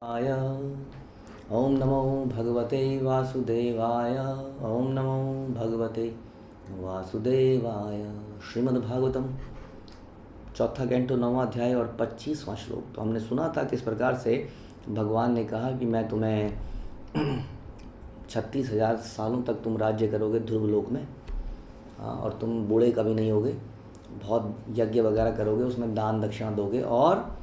आय ओम नमो भगवते वासुदेवाय। ओम नमो भगवते वासुदेवाय। श्रीमद्भागवतम चौथा कैंटो 9वां अध्याय और 25वां श्लोक। तो हमने सुना था किस प्रकार से भगवान ने कहा कि मैं तुम्हें 36,000 सालों तक तुम राज्य करोगे ध्रुव लोक में। हाँ, और तुम बूढ़े कभी नहीं होगे, बहुत यज्ञ वगैरह करोगे, उसमें दान दक्षिणा दोगे और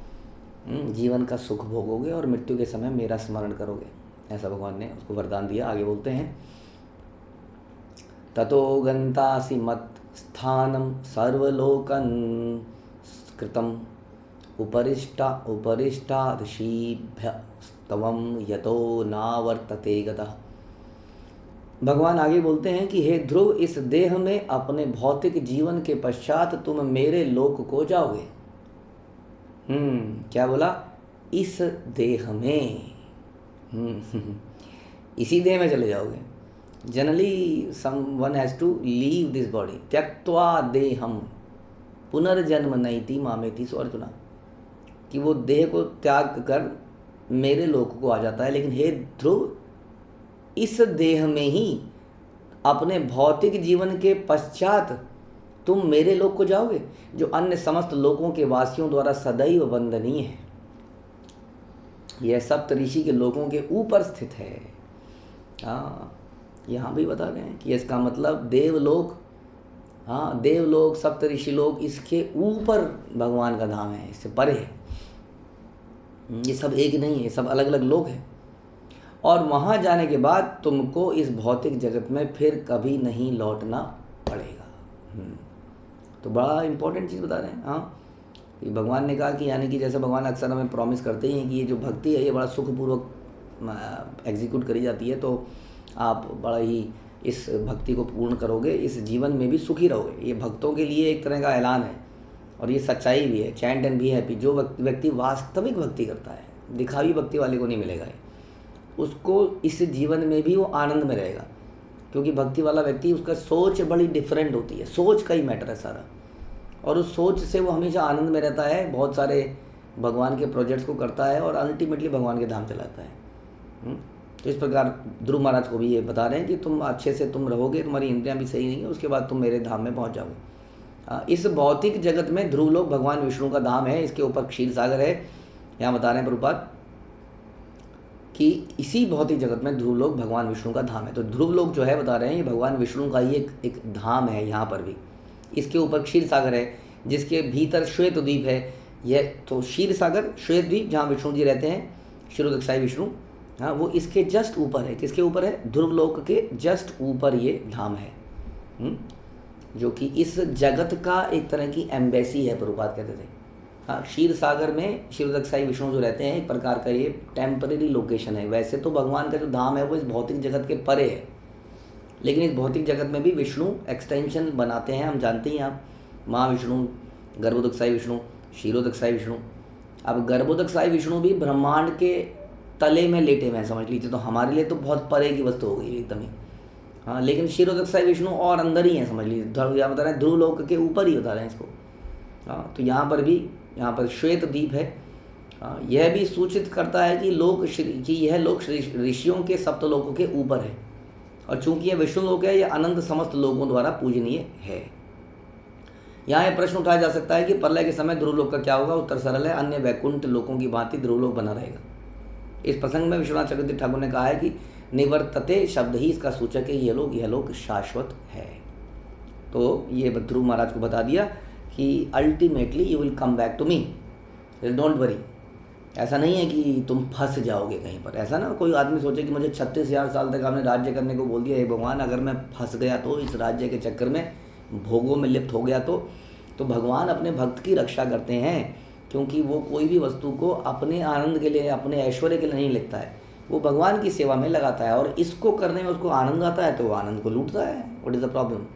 जीवन का सुख भोगोगे और मृत्यु के समय मेरा स्मरण करोगे। ऐसा भगवान ने उसको वरदान दिया। आगे बोलते हैं, ततो गंतासि मत स्थानम सर्वलोकन कृतम उपरिष्टादशीभ्य स्तवम यतो नावर्तते गतः। भगवान आगे बोलते हैं कि हे ध्रुव, इस देह में अपने भौतिक जीवन के पश्चात तुम मेरे लोक को जाओगे। क्या बोला? इस देह में। इसी देह में चले जाओगे। Generally one has to leave this body त्यक्त्वा देहम पुनर्जन्म नैति मामेति। सो अर्जुना, कि वो देह को त्याग कर मेरे लोक को आ जाता है। लेकिन हे ध्रुव, इस देह में ही अपने भौतिक जीवन के पश्चात तुम मेरे लोक को जाओगे, जो अन्य समस्त लोकों के वासियों द्वारा सदैव वंदनीय है। यह सप्त ऋषि के लोकों के ऊपर स्थित है। हाँ, यहाँ भी बता रहे हैं कि इसका मतलब देवलोक, हाँ देवलोक, सप्त ऋषि लोक, इसके ऊपर भगवान का धाम है, इससे परे है। ये सब एक नहीं है, सब अलग अलग लोक है। और वहाँ जाने के बाद तुमको इस भौतिक जगत में फिर कभी नहीं लौटना पड़ेगा। तो बड़ा इंपॉर्टेंट चीज़ बता रहे हैं। हाँ, कि भगवान ने कहा कि यानी कि जैसे भगवान अक्सर हमें प्रॉमिस करते ही हैं कि ये जो भक्ति है ये बड़ा सुखपूर्वक एग्जीक्यूट करी जाती है, तो आप बड़ा ही इस भक्ति को पूर्ण करोगे, इस जीवन में भी सुखी रहोगे। ये भक्तों के लिए एक तरह का ऐलान है और ये सच्चाई भी है। Chant and be happy. जो व्यक्ति वास्तविक भक्ति करता है, दिखावी भक्ति वाले को नहीं मिलेगा, उसको इस जीवन में भी वो आनंद में रहेगा। क्योंकि भक्ति वाला व्यक्ति, उसका सोच बड़ी डिफरेंट होती है, सोच का ही मैटर है सारा, और उस सोच से वो हमेशा आनंद में रहता है, बहुत सारे भगवान के प्रोजेक्ट्स को करता है और अल्टीमेटली भगवान के धाम चलाता है। तो इस प्रकार ध्रुव महाराज को भी ये बता रहे हैं कि तुम अच्छे से तुम रहोगे, तुम्हारी इंद्रियां भी सही नहीं है, उसके बाद तुम मेरे धाम में पहुंच जाओगे। इस भौतिक जगत में ध्रुव लोक भगवान विष्णु का धाम है, इसके ऊपर क्षीर सागर है। यहाँ बता रहे हैं प्रभुपाद कि इसी भौतिक जगत में ध्रुव लोक भगवान विष्णु का धाम है। तो ध्रुव लोक जो है बता रहे हैं ये भगवान विष्णु का ही एक धाम है। यहाँ पर भी इसके ऊपर क्षीर सागर है, जिसके भीतर श्वेत द्वीप है। यह तो क्षीर सागर श्वेत द्वीप जहाँ विष्णु जी रहते हैं, क्षीरोदक्षाई विष्णु, हाँ, वो इसके जस्ट ऊपर है। किसके ऊपर है? ध्रुव लोक के जस्ट ऊपर ये धाम है, जो कि इस जगत का एक तरह की एम्बेसी है, प्रभुपाद कहते थे। हाँ, क्षीर सागर में क्षीरोदक्षाई विष्णु जो रहते हैं, एक प्रकार का ये टेम्परेरी लोकेशन है। वैसे तो भगवान का जो धाम है वो इस भौतिक जगत के परे है, लेकिन इस भौतिक जगत में भी विष्णु एक्सटेंशन बनाते हैं। हम जानते हैं, आप महाविष्णु, गर्भोदकसाई विष्णु, क्षीरोदक्षाई विष्णु। अब गर्भोदकसाई विष्णु भी ब्रह्मांड के तले में लेटे हुए हैं, समझ लीजिए। तो हमारे लिए तो बहुत परे की वस्तु हो गई एकदम ही। हाँ, लेकिन क्षीरोदक्षाई विष्णु और अंदर ही हैं, समझ लीजिए। यहाँ बता रहे हैं ध्रुव लोक के ऊपर ही बता रहे हैं इसको। हाँ, तो यहाँ पर भी, यहाँ पर श्वेत द्वीप है। यह भी सूचित करता है कि यह लोक ऋषियों के सप्तलोकों के ऊपर है, और चूंकि यह विष्णु लोक है, यह अनंत समस्त लोगों द्वारा पूजनीय है। यहाँ यह प्रश्न उठाया जा सकता है कि प्रलय के समय ध्रुव लोक का क्या होगा। उत्तर सरल है, अन्य वैकुंठ लोकों की भांति ध्रुव लोक बना रहेगा। इस प्रसंग में विश्वनाथ चक्रवर्ती ठाकुर ने कहा है कि निवर्तते शब्द ही इसका सूचक है, यह लोक शाश्वत है। तो ये ध्रुव महाराज को बता दिया कि ultimately you will come back to me, don't worry. ऐसा नहीं है कि तुम फंस जाओगे कहीं पर। ऐसा ना कोई आदमी सोचे कि मुझे 36,000 साल तक आपने राज्य करने को बोल दिया, हे भगवान, अगर मैं फंस गया तो, इस राज्य के चक्कर में भोगों में लिप्त हो गया तो भगवान अपने भक्त की रक्षा करते हैं, क्योंकि वो कोई भी वस्तु को अपने आनंद के लिए, अपने ऐश्वर्य के लिए नहीं लिखता है, वो भगवान की सेवा में लगाता है। और इसको करने में उसको आनंद आता है तो वो आनंद को लूटता है। What is the problem?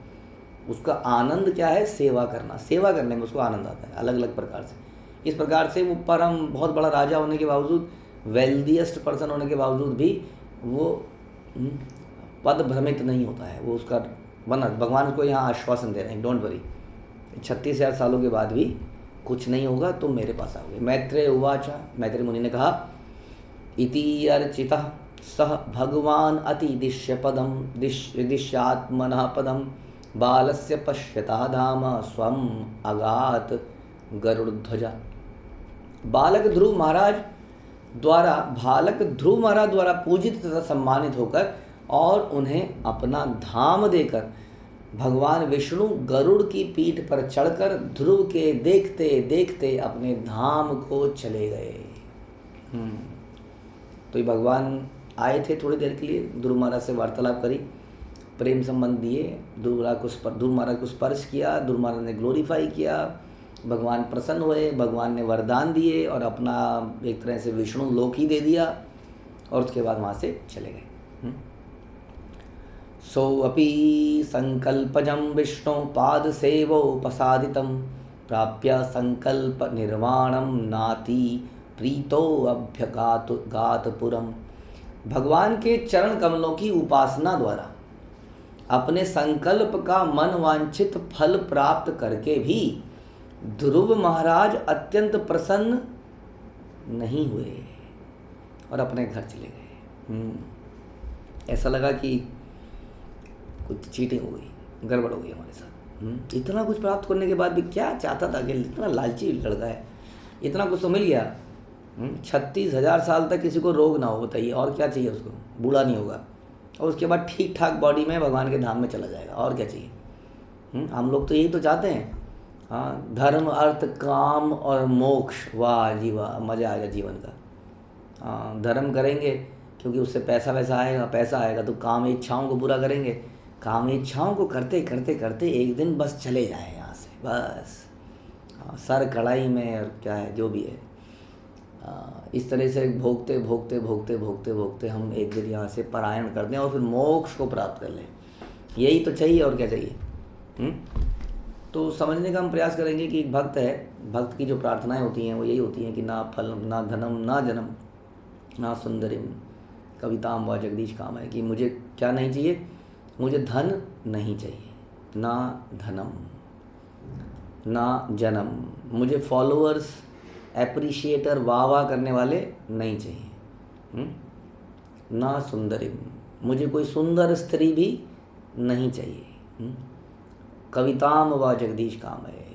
उसका आनंद क्या है? सेवा करना। सेवा करने में उसको आनंद आता है अलग अलग प्रकार से। इस प्रकार से वो परम बहुत बड़ा राजा होने के बावजूद, वेल्दिएस्ट पर्सन होने के बावजूद भी वो पद भ्रमित नहीं होता है। वो उसका भगवान उसको यहाँ आश्वासन दे रहे हैं, डोंट वरी, 36,000 सालों के बाद भी कुछ नहीं होगा, तुम मेरे पास आओगे। मैत्रेय उवाचा, मैत्रेय मुनि ने कहा इति अर्चितः सः भगवान् अतिदिश्य पदम दिश्यात्मनः पदम बालस्य पश्यता धाम स्वम अगात गरुड़ध्वजा। बालक ध्रुव महाराज द्वारा पूजित तथा सम्मानित होकर और उन्हें अपना धाम देकर भगवान विष्णु गरुड़ की पीठ पर चढ़कर ध्रुव के देखते देखते अपने धाम को चले गए। तो ये भगवान आए थे थोड़ी देर के लिए, ध्रुव महाराज से वार्तालाप करी, प्रेम संबंध दिए, ध्रुव महाराज को स्पर्श किया, ध्रुव महाराज ने ग्लोरीफाई किया, भगवान प्रसन्न हुए, भगवान ने वरदान दिए और अपना एक तरह से विष्णु लोक ही दे दिया और उसके बाद वहाँ से चले गए। सोऽपि संकल्पजं विष्णु पाद सेवोपसादितं प्राप्य संकल्प निर्वाणम नाति प्रीतो अभ्यगातपुरम। भगवान के चरण कमलों की उपासना द्वारा अपने संकल्प का मन वांछित फल प्राप्त करके भी ध्रुव महाराज अत्यंत प्रसन्न नहीं हुए और अपने घर चले गए। ऐसा लगा कि कुछ चीटिंग हो गई, गड़बड़ हो गई हमारे साथ। इतना कुछ प्राप्त करने के बाद भी क्या चाहता था कि इतना लालची लड़का है, इतना कुछ तो मिल गया। 36,000 साल तक किसी को रोग ना हो, बताइए और क्या चाहिए उसको, बूढ़ा नहीं होगा और उसके बाद ठीक ठाक बॉडी में भगवान के धाम में चला जाएगा, और क्या चाहिए। हम लोग तो यही तो चाहते हैं। हाँ, धर्म अर्थ काम और मोक्ष, वाह जी वाह, मज़ा आएगा जीवन का। हाँ, धर्म करेंगे क्योंकि उससे पैसा आएगा तो काम इच्छाओं को पूरा करेंगे, काम इच्छाओं को करते करते करते एक दिन बस चले जाए यहाँ से, बस। हाँ, सर कढ़ाई में और क्या है जो भी है, इस तरह से भोगते भोगते भोगते भोगते भोगते हम एक दिन यहाँ से पलायन कर दें और फिर मोक्ष को प्राप्त कर लें। यही तो चाहिए, और क्या चाहिए। तो समझने का हम प्रयास करेंगे कि एक भक्त है, भक्त की जो प्रार्थनाएं होती हैं वो यही होती हैं कि ना फल ना धनम ना जन्म ना सुंदरिम कविताम व जगदीश काम है, कि मुझे क्या नहीं चाहिए, मुझे धन नहीं चाहिए, ना धनम ना जन्म, मुझे फॉलोअर्स एप्रिशिएटर वाह वाह करने वाले नहीं चाहिए, ना सुंदरी, मुझे कोई सुंदर स्त्री भी नहीं चाहिए, कविताम व जगदीश काम है,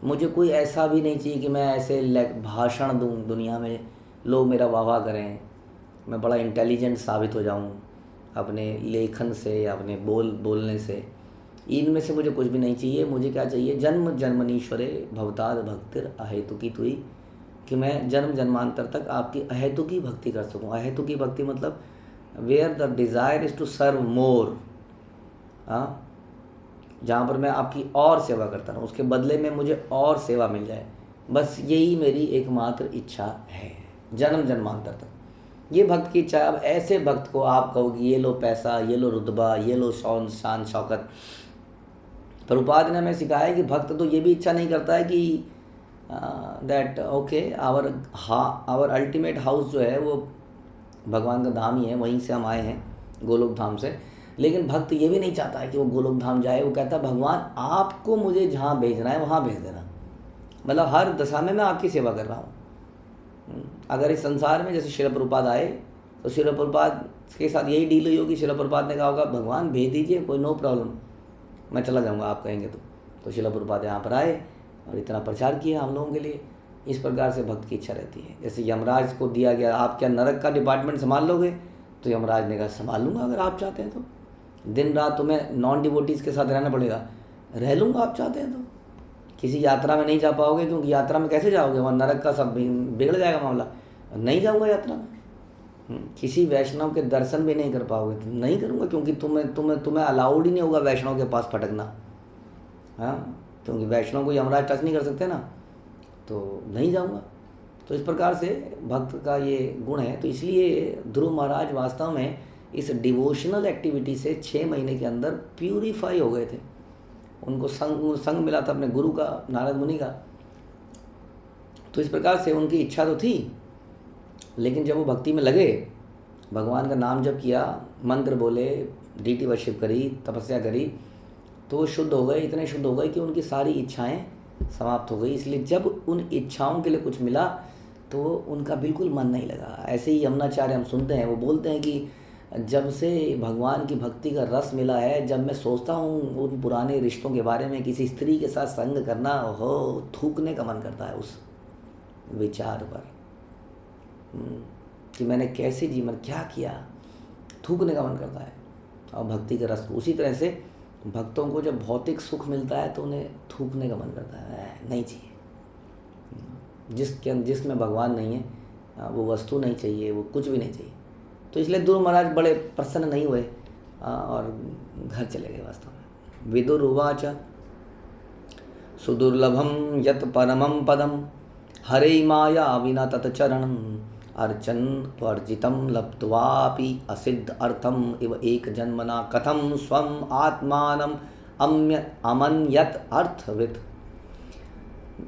मुझे कोई ऐसा भी नहीं चाहिए कि मैं ऐसे भाषण दूं दुनिया में, लोग मेरा वाह वाह करें, मैं बड़ा इंटेलिजेंट साबित हो जाऊं अपने लेखन से या अपने बोलने से। इनमें से मुझे कुछ भी नहीं चाहिए। मुझे क्या चाहिए, जन्म जन्मनीश्वरे भवताद भक्तिर अहेतुकी तुई, कि मैं जन्म जन्मांतर तक आपकी अहेतुकी भक्ति कर सकूं। अहेतुकी भक्ति मतलब where the desire is to serve more, हाँ, जहाँ पर मैं आपकी और सेवा करता रहूँ, उसके बदले में मुझे और सेवा मिल जाए, बस यही मेरी एकमात्र इच्छा है जन्म जन्मांतर तक। ये भक्त की इच्छा है। अब ऐसे भक्त को आप कहोगे ये लो पैसा, ये लो रुतबा, ये लो शान शौकत। प्रभुपाद ने हमें सिखाया है कि भक्त तो ये भी इच्छा नहीं करता है कि that okay our ultimate house जो है वो भगवान का धाम ही है, वहीं से हम आए हैं गोलोक धाम से। लेकिन भक्त ये भी नहीं चाहता है कि वो गोलोक धाम जाए। वो कहता है भगवान आपको मुझे जहाँ भेजना है वहाँ भेज देना, मतलब हर दशा में मैं आपकी सेवा कर रहा हूँ। अगर इस संसार में जैसे श्रील प्रभुपाद आए तो श्रील प्रभुपाद के साथ यही डील हुई होगी। श्रील प्रभुपाद ने कहा होगा भगवान भेज दीजिए, कोई नो प्रॉब्लम, मैं चला जाऊँगा आप कहेंगे तो श्रील प्रभुपाद यहाँ पर आए और इतना प्रचार किया हम लोगों के लिए। इस प्रकार से भक्त की इच्छा रहती है। जैसे यमराज को दिया गया, आप क्या नरक का डिपार्टमेंट संभाल लोगे, तो यमराज ने कहा संभाल लूँगा अगर आप चाहते हैं तो। दिन रात तुम्हें नॉन डिवोटीज़ के साथ रहना पड़ेगा, रह लूँगा आप चाहते हैं तो। किसी यात्रा में नहीं जा पाओगे क्योंकि यात्रा में कैसे जाओगे, वहाँ नरक का सब बिगड़ जाएगा मामला, नहीं जाऊँगा यात्रा में। किसी वैष्णव के दर्शन भी नहीं कर पाओगे तो नहीं करूँगा, क्योंकि तुम्हें अलाउड ही नहीं होगा वैष्णव के पास फटकना, हाँ, क्योंकि वैष्णव को यमराज टच नहीं कर सकते ना, तो नहीं जाऊँगा। तो इस प्रकार से भक्त का ये गुण है। तो इसलिए ध्रुव महाराज वास्तव में इस डिवोशनल एक्टिविटी से 6 महीने के अंदर प्यूरीफाई हो गए थे। उनको संग मिला था अपने गुरु का, नारद मुनि का। तो इस प्रकार से उनकी इच्छा तो थी, लेकिन जब वो भक्ति में लगे, भगवान का नाम जप किया, मंत्र बोले, डीटी वर्शिप करी, तपस्या करी, तो वो शुद्ध हो गए, इतने शुद्ध हो गए कि उनकी सारी इच्छाएं समाप्त हो गई। इसलिए जब उन इच्छाओं के लिए कुछ मिला तो उनका बिल्कुल मन नहीं लगा। ऐसे ही यमुनाचार्य हम सुनते हैं, वो बोलते हैं कि जब से भगवान की भक्ति का रस मिला है, जब मैं सोचता हूँ उन पुराने रिश्तों के बारे में, किसी स्त्री के साथ संग करना, हो थूकने का मन करता है उस विचार पर कि मैंने कैसे जीवन क्या किया, थूकने का मन करता है। और भक्ति के रस को उसी तरह से भक्तों को जब भौतिक सुख मिलता है तो उन्हें थूकने का मन करता है, नहीं चाहिए। जिसमें भगवान नहीं है वो वस्तु नहीं चाहिए, वो कुछ भी नहीं चाहिए। तो इसलिए ध्रुव महाराज बड़े प्रसन्न नहीं हुए और घर चले गए वास्तव में। विदुरुवाच सुदुर्लभम यत परमं पदम हरे माया विना तत्चरणम अर्चन वर्जितम लब्ध्वापि असिद्ध अर्थम इव एक जन्मना कथम स्वम आत्मानम अमन्यत अर्थविद।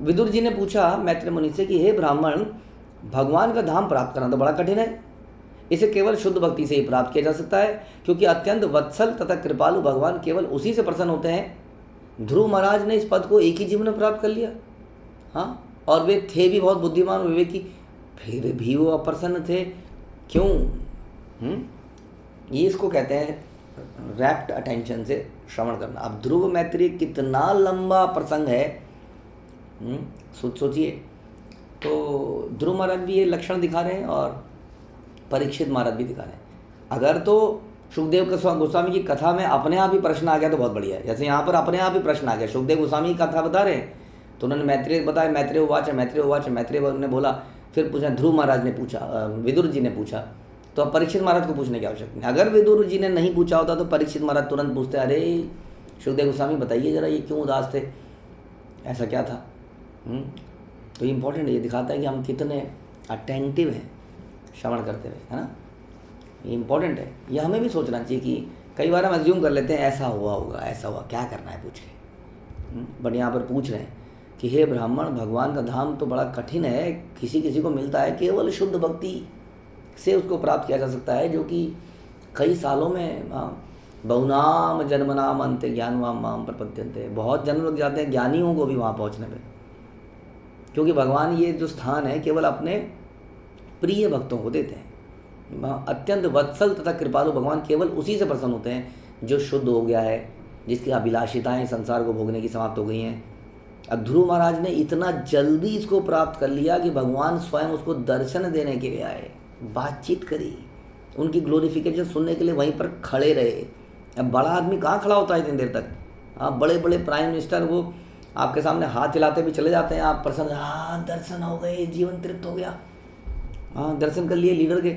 विदुर जी ने पूछा मैत्रेय मुनि से कि हे ब्राह्मण, भगवान का धाम प्राप्त करना तो बड़ा कठिन है। इसे केवल शुद्ध भक्ति से ही प्राप्त किया जा सकता है, क्योंकि अत्यंत वत्सल तथा कृपालु भगवान केवल उसी से प्रसन्न होते हैं। ध्रुव महाराज ने इस पद को एक ही जीवन में प्राप्त कर लिया, हाँ, और वे थे भी बहुत बुद्धिमान विवेकी, फिर भी वो अप्रसन्न थे। क्यों? ये इसको कहते हैं रैप्ट अटेंशन से श्रवण करना। अब ध्रुव मैत्रेय कितना लंबा प्रसंग है, सोचिए। तो ध्रुव महाराज भी ये लक्षण दिखा रहे हैं और परीक्षित महाराज भी दिखा रहे हैं। अगर तो सुखदेव गोस्वामी की कथा में अपने आप ही प्रश्न आ गया तो बहुत बढ़िया है। जैसे यहाँ पर अपने आप ही प्रश्न आ गया, सुखदेव गोस्वामी की कथा बता रहे हैं तो उन्होंने मैत्रेय बताया, मैत्रेय उवाच ने बोला, फिर पूछा, ध्रुव महाराज ने पूछा, विदुर जी ने पूछा, तो अब परीक्षित महाराज को पूछने की आवश्यकता नहीं। अगर विदुर जी ने नहीं पूछा होता तो परीक्षित महाराज तुरंत पूछते, अरे सुखदेव गोस्वामी बताइए जरा ये क्यों उदास थे, ऐसा क्या था। तो इम्पोर्टेंट ये दिखाता है कि हम कितने अटेंटिव हैं श्रवण करते हुए, है ना। ये इम्पोर्टेंट है, ये हमें भी सोचना चाहिए कि कई बार हम अज्यूम कर लेते हैं ऐसा हुआ होगा, ऐसा हुआ, क्या करना है पूछ के। बट यहाँ पर पूछ रहे हैं कि हे ब्राह्मण, भगवान का धाम तो बड़ा कठिन है, किसी किसी को मिलता है, केवल शुद्ध भक्ति से उसको प्राप्त किया जा सकता है, जो कि कई सालों में बहुनाम जन्मनाम अंत ज्ञानवाम माम प्रपद्यन्ते, बहुत जन्म लग जाते हैं ज्ञानियों को भी वहाँ पहुँचने में, क्योंकि भगवान ये जो स्थान है केवल अपने प्रिय भक्तों को देते हैं। अत्यंत वत्सल तथा कृपालु भगवान केवल उसी से प्रसन्न होते हैं जो शुद्ध हो गया है, जिसकी अभिलाषिताएं संसार को भोगने की समाप्त हो गई हैं। अब ध्रुव महाराज ने इतना जल्दी इसको प्राप्त कर लिया कि भगवान स्वयं उसको दर्शन देने के लिए आए, बातचीत करी, उनकी ग्लोरिफिकेशन सुनने के लिए वहीं पर खड़े रहे। अब बड़ा आदमी कहाँ खड़ा होता है इतनी देर तक। हाँ, बड़े बड़े प्राइम मिनिस्टर वो आपके सामने हाथ हिलाते भी चले जाते हैं, आप प्रसन्न, हाँ दर्शन हो गए, जीवन तृप्त हो गया, हाँ दर्शन कर लिए लीडर के।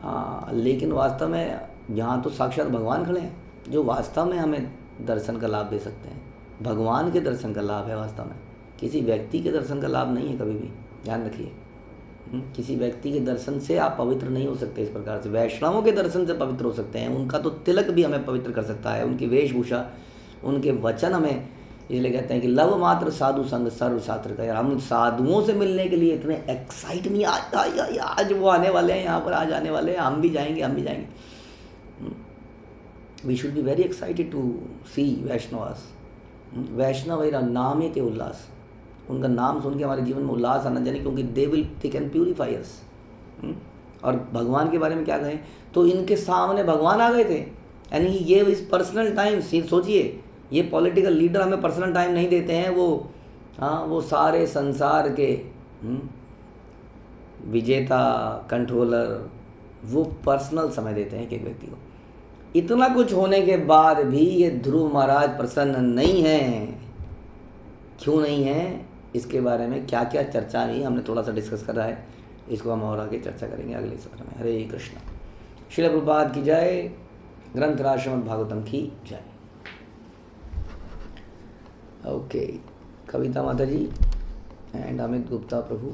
हाँ, लेकिन वास्तव में यहाँ तो साक्षात भगवान खड़े हैं जो वास्तव में हमें दर्शन का लाभ दे सकते हैं। भगवान के दर्शन का लाभ है वास्तव में, किसी व्यक्ति के दर्शन का लाभ नहीं है। कभी भी ध्यान रखिए, किसी व्यक्ति के दर्शन से आप पवित्र नहीं हो सकते। इस प्रकार से वैष्णवों के दर्शन से पवित्र हो सकते हैं, उनका तो तिलक भी हमें पवित्र कर सकता है, उनकी वेशभूषा, उनके वचन हमें, इसलिए कहते हैं कि लव मात्र साधु संग सर्व शास्त्र का। हम साधुओं से मिलने के लिए इतने एक्साइट नहीं, आज वो आने वाले हैं, यहाँ पर आज आने वाले हैं, हम भी जाएंगे। We should be very excited to see Vaishnavas. वैष्णव नामे ते उल्लास, उनका नाम सुन के हमारे जीवन में उल्लास आना चाहिए, क्योंकि दे कैन प्यूरिफाई अस। और भगवान के बारे में क्या कहें, तो इनके सामने भगवान आ गए थे and he gave his personal time. सोचिए, ये पॉलिटिकल लीडर हमें पर्सनल टाइम नहीं देते हैं, वो सारे संसार के विजेता, कंट्रोलर, वो पर्सनल समय देते हैं एक व्यक्ति को। इतना कुछ होने के बाद भी ये ध्रुव महाराज प्रसन्न नहीं हैं। क्यों नहीं हैं, इसके बारे में क्या क्या चर्चा हुई हमने थोड़ा सा डिस्कस करा है, इसको हम और आगे चर्चा करेंगे अगले सत्र में। हरे कृष्ण। श्रील प्रभुपाद की जय, ग्रंथराज श्रीमद् भागवतम की जय। ओके, कविता माता जी एंड अमित गुप्ता प्रभु।